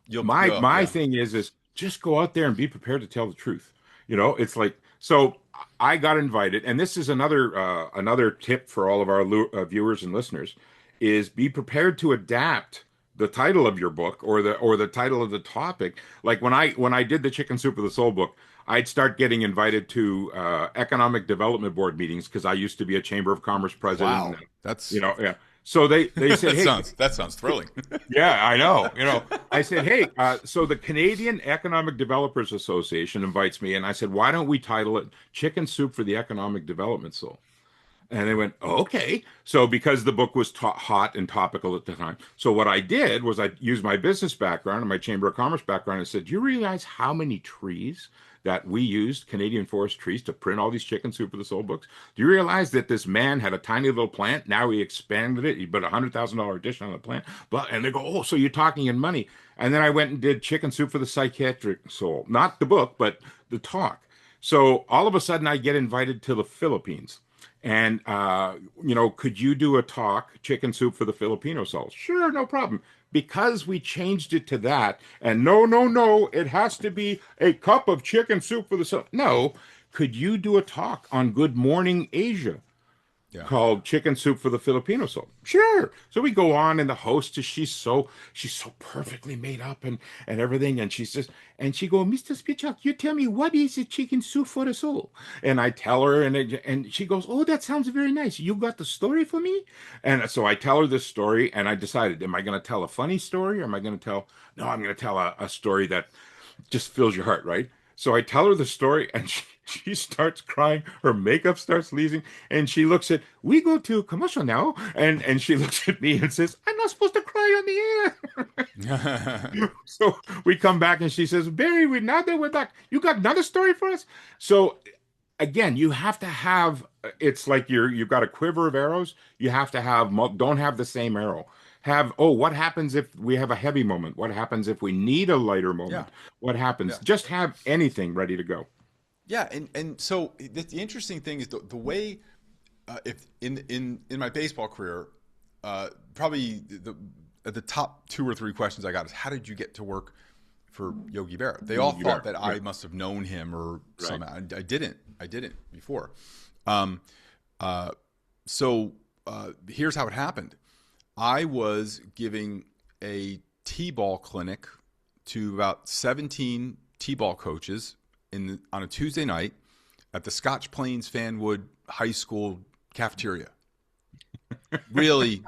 My thing is just go out there and be prepared to tell the truth. It's so I got invited, and this is another tip for all of our viewers and listeners, is be prepared to adapt the title of your book or the title of the topic. Like when I did the Chicken Soup for the Soul book, I'd start getting invited to economic development board meetings, because I used to be a Chamber of Commerce president. Wow, that's So they said, hey, that sounds thrilling. Yeah, I know. I said, hey, so the Canadian Economic Developers Association invites me, and I said, why don't we title it Chicken Soup for the Economic Development Soul? And they went, okay. So because the book was hot and topical at the time. So what I did was I used my business background and my Chamber of Commerce background and said, do you realize how many trees that we used, Canadian forest trees, to print all these Chicken Soup for the Soul books? Do you realize that this man had a tiny little plant? Now he expanded it. He put $100,000 addition on the plant. And they go, so you're talking in money. And then I went and did Chicken Soup for the Psychiatric Soul. Not the book, but the talk. So all of a sudden I get invited to the Philippines. And, could you do a talk, Chicken Soup for the Filipino Soul? Sure, no problem. Because we changed it to that, and no, it has to be a cup of chicken soup for the soul. No, could you do a talk on Good Morning Asia called Chicken Soup for the Filipino Soul? Sure. So we go on, and the hostess, she's so perfectly made up and everything, and she go, Mr. Spilchuk, you tell me, what is a chicken soup for the soul? And I tell her, and she goes, oh, that sounds very nice. You got the story for me? And so I tell her this story, and I decided, am I going to tell a funny story, or am I going to tell? No, I'm going to tell a story that just fills your heart, right? So I tell her the story, and she starts crying. Her makeup starts leaving, and she looks at, we go to commercial now, and she looks at me and says, I'm not supposed to cry on the air. So we come back, and she says, Barry, now that we're back, you got another story for us? So again, you have to have, it's like you've got a quiver of arrows. You have to have, don't have the same arrow. What happens if we have a heavy moment? What happens if we need a lighter moment? What happens? Just have anything ready to go. Yeah, and so the interesting thing is the way, if in my baseball career, probably the top 2 or 3 questions I got is, how did you get to work for Yogi Berra? They all thought that I must have known him or somehow. I didn't before. So here's how it happened. I was giving a T-ball clinic to about 17 T-ball coaches on a Tuesday night at the Scotch Plains Fanwood High School cafeteria. Really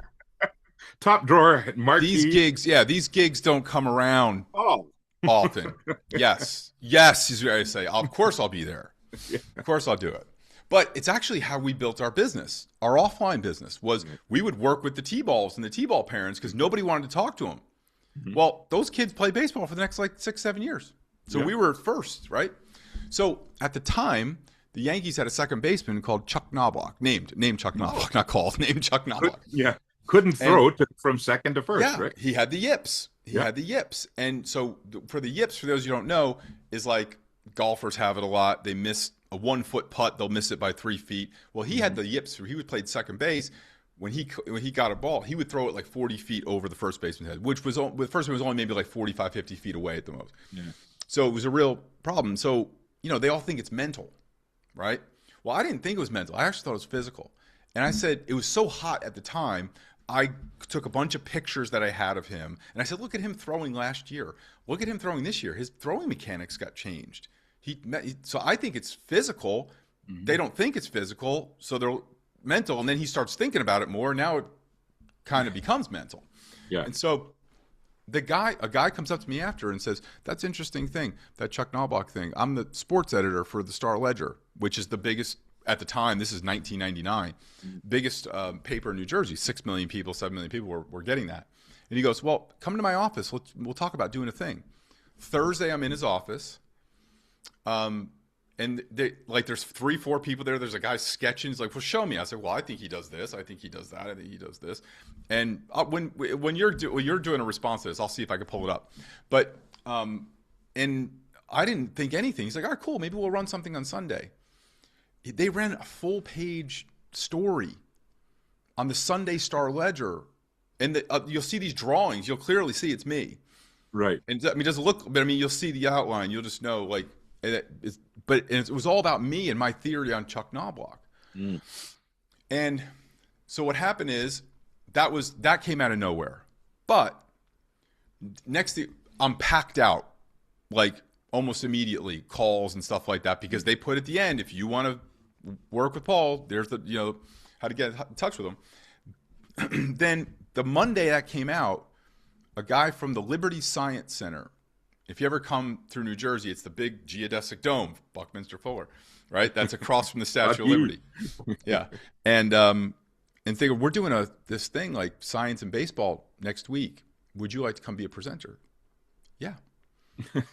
top drawer marquee. These gigs don't come around often. Yes, is what I say. Of course I'll be there. Of course I'll do it. But it's actually how we built our business. Our offline business was we would work with the T-balls and the T-ball parents because nobody wanted to talk to them. Mm-hmm. Well, those kids play baseball for the next like 6-7 years. So we were first, right? So at the time, the Yankees had a second baseman called Chuck Knobloch, named Chuck Knobloch, not called, named Chuck Knobloch. Couldn't throw from second to first, right? He had the yips. He had the yips. And so for the yips, for those you don't know, is like golfers have it a lot. They miss a 1 foot putt, they'll miss it by 3 feet. Well, he had the yips. He would play second base. When he got a ball, he would throw it like 40 feet over the first baseman's head, which was the first one was only maybe like 45, 50 feet away at the most. Yeah. So it was a real problem. So, they all think it's mental, right? Well, I didn't think it was mental. I actually thought it was physical. And I said, it was so hot at the time, I took a bunch of pictures that I had of him, and I said, look at him throwing last year. Look at him throwing this year. His throwing mechanics got changed. So I think it's physical. Mm-hmm. They don't think it's physical, so they're mental. And then he starts thinking about it more. Now it kind of becomes mental. Yeah. And so a guy comes up to me after and says, that's an interesting thing, that Chuck Knobloch thing. I'm the sports editor for the Star Ledger, which is the biggest, at the time, this is 1999, biggest paper in New Jersey. 6 million people, 7 million people were getting that. And he goes, well, come to my office. We'll talk about doing a thing. Thursday, I'm in his office. And there's 3-4 people there. There's a guy sketching. He's like, well, show me. I said, well, I think he does this. I think he does that. I think he does this. And when you're doing a response to this, I'll see if I can pull it up. But and I didn't think anything. He's like, all right, cool. Maybe we'll run something on Sunday. They ran a full page story on the Sunday Star Ledger, and you'll see these drawings. You'll clearly see it's me. Right. And it doesn't look, but you'll see the outline. You'll just know like. But it was all about me and my theory on Chuck Knobloch. Mm. And so what happened is that came out of nowhere. But next thing, I'm packed out like almost immediately, calls and stuff like that, because they put at the end, if you want to work with Paul, there's the how to get in touch with him. Then the Monday that came out, a guy from the Liberty Science Center. If you ever come through New Jersey, it's the big geodesic dome, Buckminster Fuller, right? That's across from the Statue of Liberty. Yeah. And think, we're doing this thing like science and baseball next week. Would you like to come be a presenter? Yeah.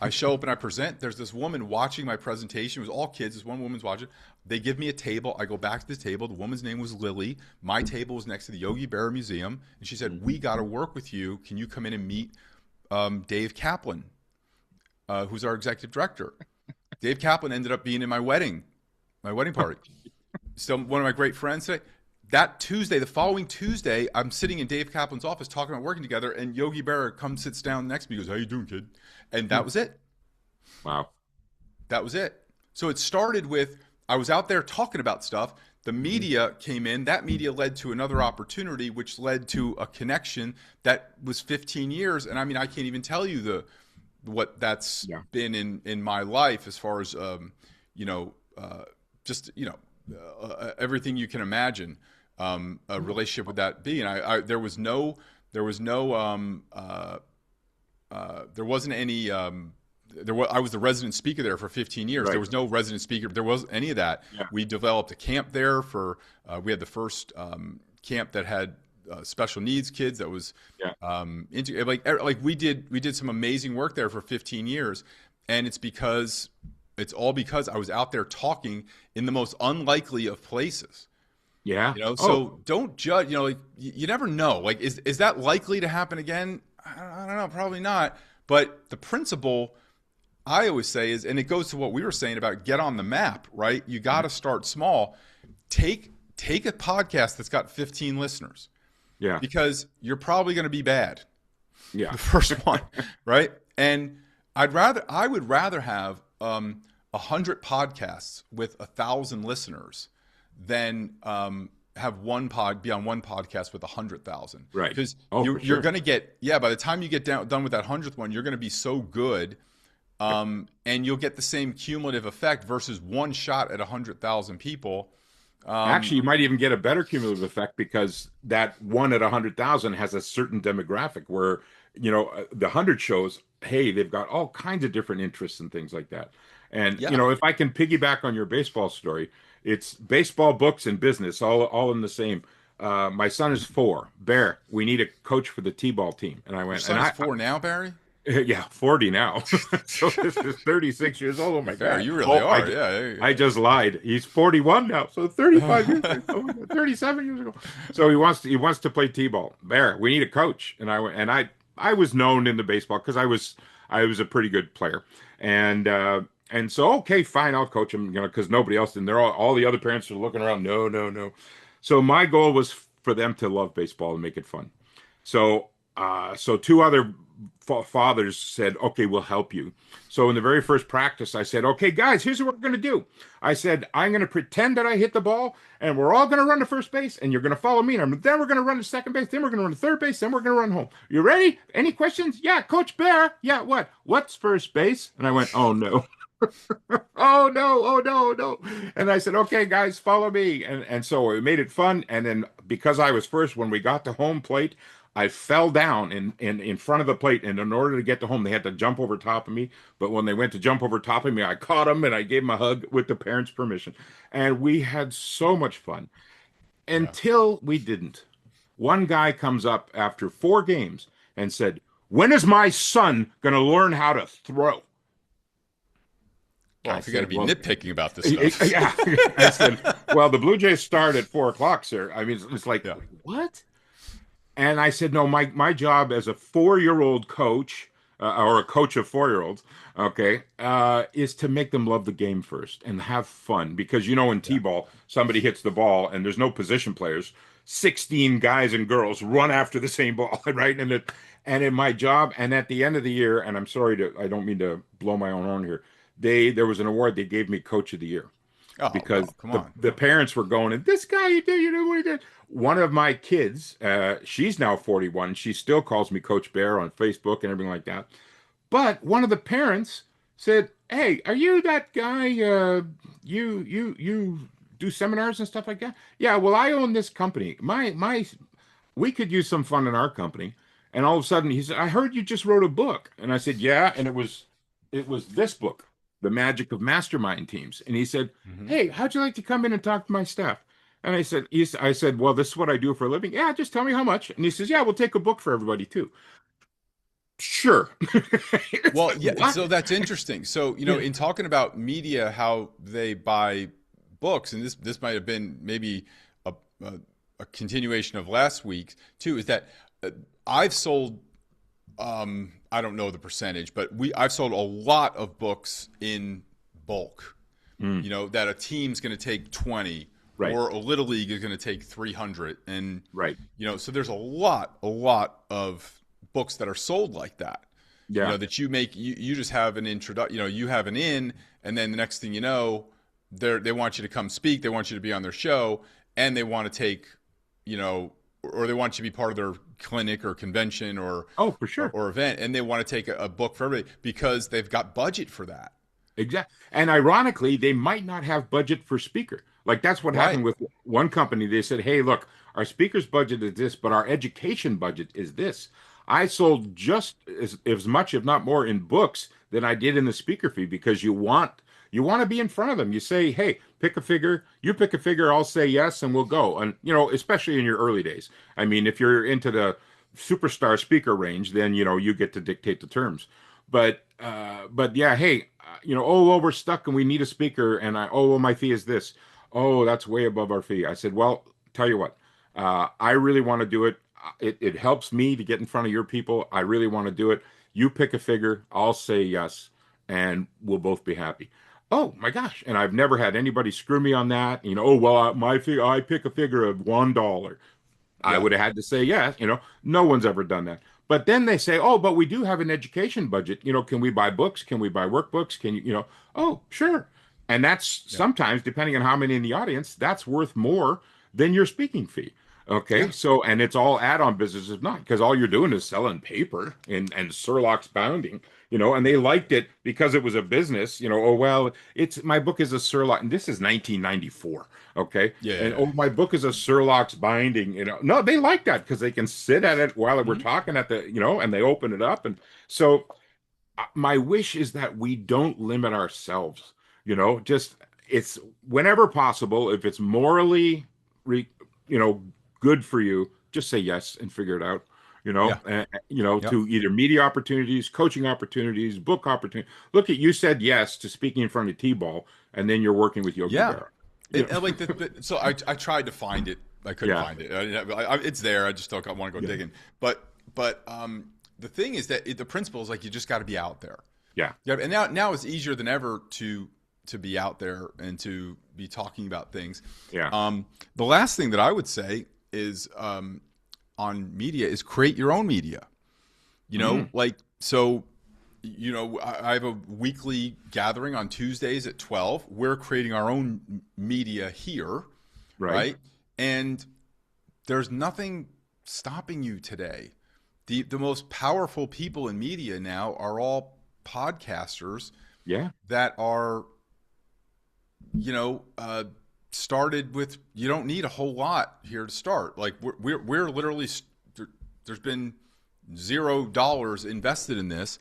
I show up and I present. There's this woman watching my presentation. It was all kids. This one woman's watching. They give me a table. I go back to the table. The woman's name was Lily. My table was next to the Yogi Berra Museum. And she said, we got to work with you. Can you come in and meet Dave Kaplan? Who's our executive director. Dave Kaplan ended up being in my wedding party. Still one of my great friends today. That Tuesday, the following Tuesday, I'm sitting in Dave Kaplan's office talking about working together, and Yogi Berra comes, sits down next to me, goes, how you doing, kid? And that was it. Wow. That was it. So it started with, I was out there talking about stuff. The media came in. That media led to another opportunity, which led to a connection that was 15 years. And I mean, I can't even tell you what that's been in my life as far as everything you can imagine a relationship with that be. And I there wasn't any I was the resident speaker there for 15 years. Right. There was no resident speaker. There wasn't any of that. Yeah. We developed a camp there for we had the first camp that had special needs kids that was into like we did some amazing work there for 15 years, and it's all because I was out there talking in the most unlikely of places. Yeah. So don't judge, like you never know. Like is that likely to happen again? I don't know, probably not. But the principle I always say is, and it goes to what we were saying about get on the map, right? You got to start small. Take a podcast that's got 15 listeners. Yeah. Because you're probably going to be bad. Yeah. The first one, right? And I would rather have 100 podcasts with 1,000 listeners than have be on one podcast with 100,000. Right. Because you're going to get, by the time you get done with that 100th one, you're going to be so good, and you'll get the same cumulative effect versus one shot at 100,000 people. Actually, you might even get a better cumulative effect because that one at 100,000 has a certain demographic where, the 100 shows, hey, they've got all kinds of different interests and things like that. And, if I can piggyback on your baseball story, It's baseball, books, and business, all in the same. My son is 4. Bear, we need a coach for the T-ball team. And I Your went, and son is 4 now, Barry? yeah, 40 now. So this is 36 years old. Oh my Fair, God. you really Oh, are. Yeah. I just lied. He's 41 now. So 35 years ago. Oh my God, 37 years ago. So he wants to play T-ball. Bear, we need a coach. And I was known in the baseball because I was a pretty good player. And so okay, fine, I'll coach him, because nobody else, and all the other parents are looking around. No, no, no. So my goal was for them to love baseball and make it fun. So 2 other fathers said, "Okay, we'll help you." So in the very first practice, I said, "Okay, guys, here's what we're going to do." I said, "I'm going to pretend that I hit the ball, and we're all going to run to first base, and you're going to follow me. And then we're going to run to second base, then we're going to run to third base, then we're going to run home. You ready? Any questions?" "Yeah, Coach Bear. Yeah, what? What's first base?" And I went, "Oh no." Oh no, oh no, no. And I said, "Okay, guys, follow me." And so we made it fun. And then because I was first, when we got to home plate, I fell down in front of the plate. And in order to get to home, they had to jump over top of me. But when they went to jump over top of me, I caught them and I gave them a hug with the parents' permission. And we had so much fun Yeah. until we didn't. One guy comes up after 4 games and said, "When is my son going to learn how to throw?" Well, I if you're going to said, be "Well, nitpicking about this stuff. yeah." I said, "Well, the Blue Jays start at 4 o'clock, sir." I mean, it's like, Yeah. what? And I said, "No, my job as a 4-year-old coach, or a coach of 4-year-olds, okay, is to make them love the game first and have fun. Because, in Yeah. T-ball, somebody hits the ball and there's no position players. 16 guys and girls run after the same ball, right? And in my job, and at the end of the year, and I don't mean to blow my own horn here, there was an award they gave me Coach of the Year, Oh, because well, come the on. the parents were going, and this guy, you know what he did. One of my kids, she's now 41. She still calls me Coach Bear on Facebook and everything like that. But one of the parents said, "Hey, are you that guy? You do seminars and stuff like that?" "Yeah, well, I own this company. We could use some fun in our company." And all of a sudden, he said, "I heard you just wrote a book." And I said, "Yeah," and it was this book, The Magic of Mastermind Teams. And he said, Hmm. "Hey, how'd you like to come in and talk to my staff?" And I said, "Well, this is what I do for a living." "Yeah, just tell me how much." And he says, "Yeah, we'll take a book for everybody too." Sure. It's Well, like, yeah, what? so that's interesting. So, Yeah. in talking about media, how they buy books, and this might have been maybe a, a, a continuation of last week too, is that uh, I've sold, I don't know the percentage, but I've sold a lot of books in bulk. Mm, That a team's going to take 20, right. or a little league is going to take 300, and Right. so there's a lot of books that are sold like that. Yeah. That you just have an introduction. You have an in, and then the next thing you know, they want you to come speak, they want you to be on their show, and they want to take, or they want you to be part of their clinic or convention, or Oh, for or, sure. or event, and they want to take a book for everybody because they've got budget for that. Exactly. And ironically, they might not have budget for speaker. Like that's what Right. happened with one company. They said, "Hey, look, our speaker's budget is this, but our education budget is this." I sold just as much, if not more, in books than I did in the speaker fee, because you want to be in front of them. You say, "Hey, pick a figure. You pick a figure. I'll say yes, and we'll go." And especially in your early days. I mean, if you're into the superstar speaker range, then you get to dictate the terms. But yeah, hey, oh well, we're stuck and we need a speaker, and oh well, my fee is this. "Oh, that's way above our fee." I said, "Well, tell you what, I really want to do it. It helps me to get in front of your people. I really want to do it. You pick a figure, I'll say yes, and we'll both be happy." Oh my gosh! And I've never had anybody screw me on that. "Oh well, my fee, I pick a figure of $1." I Yeah. would have had to say yes. No one's ever done that. But then they say, "Oh, but we do have an education budget. Can we buy books? Can we buy workbooks? Can you? Oh, sure." And that's Yeah. sometimes, depending on how many in the audience, that's worth more than your speaking fee. Okay. Yeah. So, and it's all add-on business, if not, because all you're doing is selling paper and Surlock's bounding, and they liked it because it was a business. "Oh, well, it's my book is a Surlock," and this is 1994. Okay. Yeah. And Yeah. "oh, my book is a Surlock's binding." No, they like that because they can sit at it while we're Mhm. talking and they open it up. And so my wish is that we don't limit ourselves, just it's whenever possible, if it's morally, re, you know, good for you, just say yes and figure it out. Yeah. Yep. To either media opportunities, coaching opportunities, book opportunities. Look at you said yes to speaking in front of T-ball, and then you're working with Yogi Yeah. Berra. You know, And like so I tried to find it. I couldn't yeah, find it. It's there. I just don't want to go yeah, digging. But the thing is that the principle is like you just got to be out there. yeah, Yeah. And now it's easier than ever to be out there and to be talking about things. yeah. The last thing that I would say is on media is create your own media. Mm, Like so. I have a weekly gathering on Tuesdays at 12. We're creating our own media here, right. right? And there's nothing stopping you today. The most powerful people in media now are all podcasters Yeah, that are, started with, you don't need a whole lot here to start. Like we're literally, there's been $0 invested in this.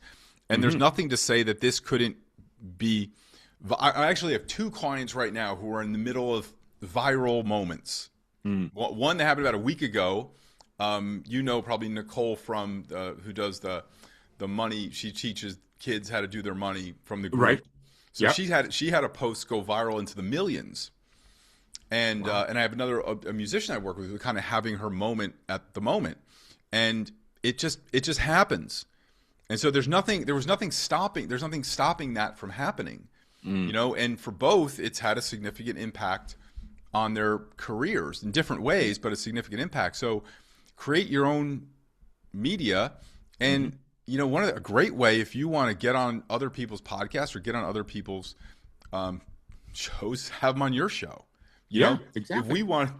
And there's hmm, nothing to say that this couldn't be. I actually have two clients right now who are in the middle of viral moments. mm, One that happened about a week ago. Probably Nicole from who does the money. She teaches kids how to do their money from the right. group. So Yep. she had a post go viral into the millions. Wow. And I have a musician I work with who's kind of having her moment at the moment, and it just happens. And so there's nothing stopping that from happening, Mm, and for both, it's had a significant impact on their careers in different ways, but a significant impact. So create your own media. hmm. And, a great way, if you want to get on other people's podcasts or get on other people's shows, have them on your show. Yeah, If exactly. we want,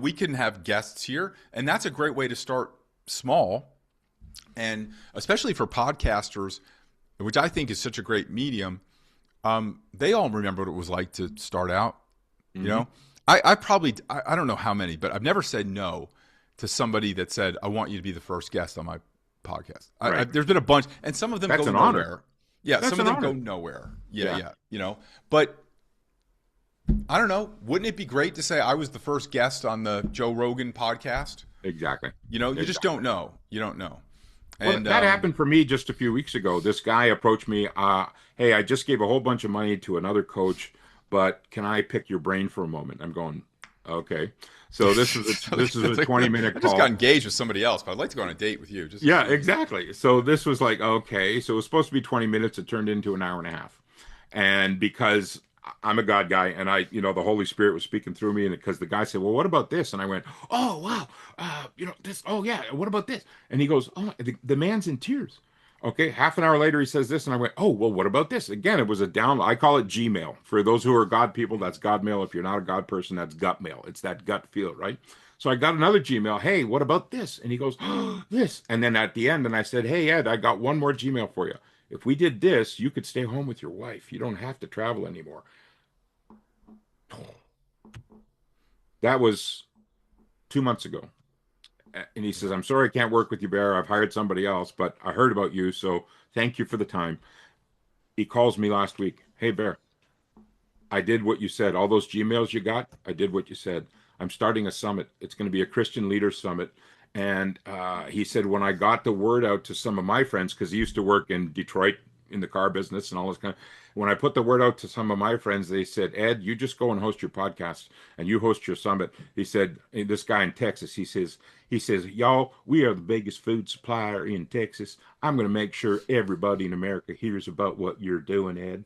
we can have guests here, and that's a great way to start small. And especially for podcasters, which I think is such a great medium, they all remember what it was like to start out. You Hmm. know, I don't know how many, but I've never said no to somebody that said, I want you to be the first guest on my podcast. Right. There's been a bunch, and some of them That's go an honor. nowhere. Yeah, That's some of an them go honor. nowhere. Yeah, Yeah. yeah, But I don't know. Wouldn't it be great to say I was the first guest on the Joe Rogan podcast? Exactly. You just Exactly. don't know. You don't know. Well, And that happened for me just a few weeks ago. This guy approached me. Hey, I just gave a whole bunch of money to another coach, but can I pick your brain for a moment? I'm going, okay. So this is a It's like, 20-minute I just got call. engaged with somebody else, but I'd like to go on a date with you. Just Yeah, exactly. So this was like, okay. So it was supposed to be 20 minutes. It turned into an hour and a half. And because I'm a God guy and the Holy Spirit was speaking through me, and because the guy said, well, what about this? And I went, oh, wow. This, oh, yeah. What about this? And he goes, oh, the man's in tears. Okay. Half an hour later, he says this. And I went, oh, well, what about this? Again, it was a down. I call it Gmail. For those who are God people, that's God mail. If you're not a God person, that's gut mail. It's that gut feel, right? So I got another Gmail. Hey, what about this? And he goes, oh, this. And then at the end, and I said, hey, Ed, I got one more Gmail for you. If we did this, you could stay home with your wife. You don't have to travel anymore. That was 2 months ago. And he says, I'm sorry I can't work with you, Bear. I've hired somebody else, but I heard about you. So thank you for the time. He calls me last week. Hey, Bear, I did what you said. All those Gmails you got, I did what you said. I'm starting a summit. It's going to be a Christian Leaders Summit. And he said, when I got the word out to some of my friends, because he used to work in Detroit in the car business and all this kind of, when I put the word out to some of my friends, they said, Ed, you just go and host your podcast and you host your summit. He said, this guy in Texas, he says, y'all, we are the biggest food supplier in Texas. I'm going to make sure everybody in America hears about what you're doing, Ed.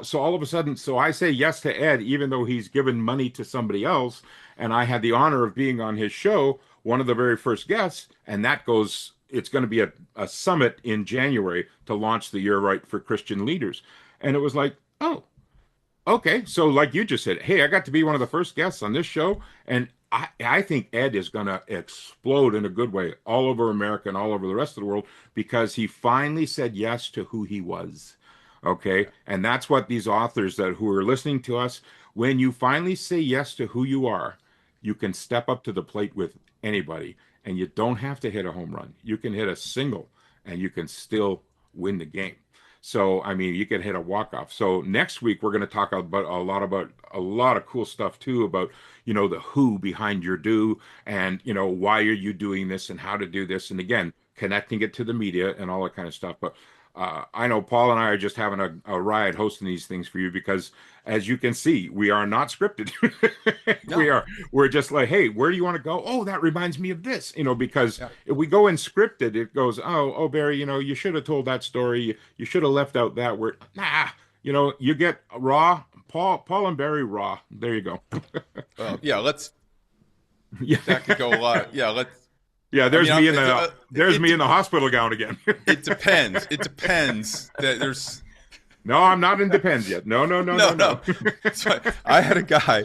So all of a sudden, so I say yes to Ed, even though he's given money to somebody else. And I had the honor of being on his show, one of the very first guests. And it's going to be a summit in January to launch the year right for Christian leaders. And it was like, oh, okay. So like you just said, hey, I got to be one of the first guests on this show. And I think Ed is going to explode in a good way all over America and all over the rest of the world because he finally said yes to who he was. Okay. And that's what these authors who are listening to us, when you finally say yes to who you are, you can step up to the plate with anybody and you don't have to hit a home run. You can hit a single and you can still win the game. So, I mean, you could hit a walk off. So next week we're going to talk about a lot of cool stuff too about, the who behind your do, and, why are you doing this and how to do this. And again, connecting it to the media and all that kind of stuff. But I know Paul and I are just having a riot hosting these things for you because, as you can see, we are not scripted. No. We're just like, hey, where do you want to go? Oh, that reminds me of this, because Yeah. if we go in scripted, it goes, oh, Barry, you should have told that story. You should have left out that word. Nah, you get raw. Paul and Barry raw. There you go. Yeah. Yeah. That could go a lot. Yeah. Yeah, there's me in it, the hospital gown again. It depends. It depends. That there's No, I'm not in Depends yet. No. no. So I had a guy.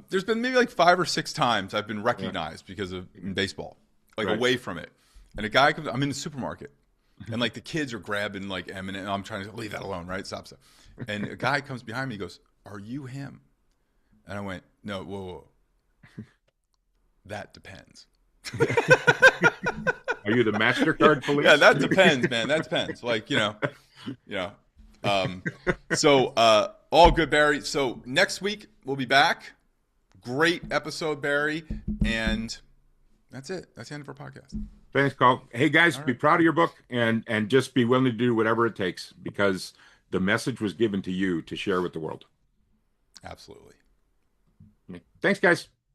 There's been maybe like 5 or 6 times I've been recognized because of in baseball, like Right. away from it. And a guy comes. I'm in the supermarket, and like the kids are grabbing like M&M. I'm trying to leave that alone, right? Stop. And a guy comes behind me. He goes, "Are you him?" And I went, "No, whoa. That depends." Are you the MasterCard police? Yeah, that depends, man. That depends. Like, So all good, Barry. So next week we'll be back. Great episode, Barry. And that's it. That's the end of our podcast. Thanks, Carl. Hey guys, be proud of your book and just be willing to do whatever it takes because the message was given to you to share with the world. Absolutely. Thanks, guys.